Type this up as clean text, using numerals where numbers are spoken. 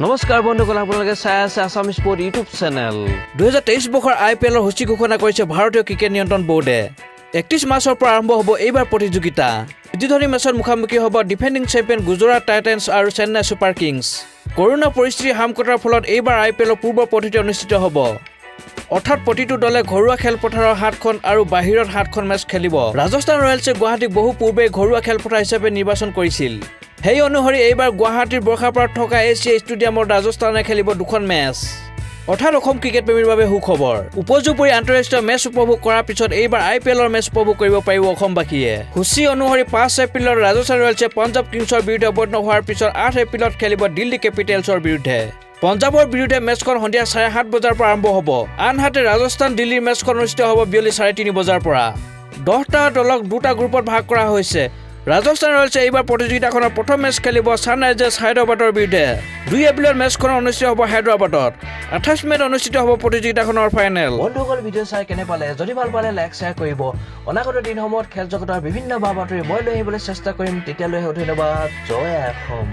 নমস্কাৰ বন্ধুসকল, আপোনালোকে চাই আছে আসাম স্পোৰ্ট ইউটিউব চেনেল। 2023 বৰ্ষৰ IPL সূচী ঘোষণা কৰিছে ভাৰতীয় ক্ৰিকেট নিয়ন্ত্ৰণ বোৰ্ডে। 31 মাৰ্চৰ পৰা আৰম্ভ হ'ব এইবাৰ প্ৰতিযোগিতা। প্ৰতিদ্বন্দ্বী মেচত মুখামুখি হ'ব ডিফেণ্ডিং চেম্পিয়ন গুজৰাট টাইটেন্স আৰু চেন্নাই ছুপাৰ কিংছ। কৰোনা পৰিস্থিতি হামকটাৰ ফলত এইবাৰ IPL পূৰ্বৰ পদ্ধতি অনুষ্ঠিত হ'ব। অৰ্থাৎ প্ৰতিটো দলে ঘৰুৱা খেলপথাৰৰ 7খন আৰু বাহিৰত 7খন মেচ খেলিব। ৰাজস্থান ৰয়েলছে গুৱাহাটীক বহু পূৰ্বে ঘৰুৱা খেলপথাৰ হিচাপে নিৰ্বাচন কৰিছিল। সেই অনুসৰি এইবাৰ গুৱাহাটীৰ বৰ্ষাপাৰাত থকা এছিয়া ষ্টেডিয়ামত ৰাজস্থানে খেলিব 2খন মেচ। অৰ্থাৎ অসম ক্ৰিকেট প্ৰেমীৰ বাবে সুখবৰ। উপযোগী আন্তঃৰাষ্ট্ৰীয় মেচ উপভোগ কৰাৰ পিছত এইবাৰ IPLৰ মেচ উপভোগ কৰিব পাৰিব অসমবাসীয়ে। সূচী অনুসৰি 5 এপ্ৰিলত ৰাজস্থান ৰয়েলছে পঞ্জাৱ কিংছৰ বিৰুদ্ধে অৱতীৰ্ণ হোৱাৰ পিছত 8 এপ্ৰিলত খেলিব দিল্লী কেপিটেলছৰ বিৰুদ্ধে। পঞ্জাৱৰ বিৰুদ্ধে মেচখন সন্ধিয়া 7:30 বজাৰ পৰা আৰম্ভ হ'ব। আনহাতে ৰাজস্থান দিল্লীৰ মেচখন অনুষ্ঠিত হ'ব বিয়লি 3:30 বজাৰ পৰা। 10টা দলক 2টা গ্ৰুপত ভাগ কৰা হৈছে। ৰাজস্থান ৰয়েলছে এইবাৰ প্ৰতিযোগিতাখনৰ প্ৰথম মেচ খেলিব ছানৰাইজাৰ্ছ হায়দৰাবাদৰ বিৰুদ্ধে। 2 এপ্ৰিলত মেচখন অনুষ্ঠিত হ'ব হায়দৰাবাদত। 28 মেত অনুষ্ঠিত হ'ব প্ৰতিযোগিতাখনৰ ফাইনেল। বন্ধুসকল, ভিডিঅ' চাই কেনে পালে? যদি ভাল পালে লাইক শ্বেয়াৰ কৰিব। অনাগত দিনসমূহত খেল জগতৰ বিভিন্ন বা বাতৰি মই লৈ আহিবলৈ চেষ্টা কৰিম। তেতিয়ালৈ ধন্যবাদ। জয় অসম।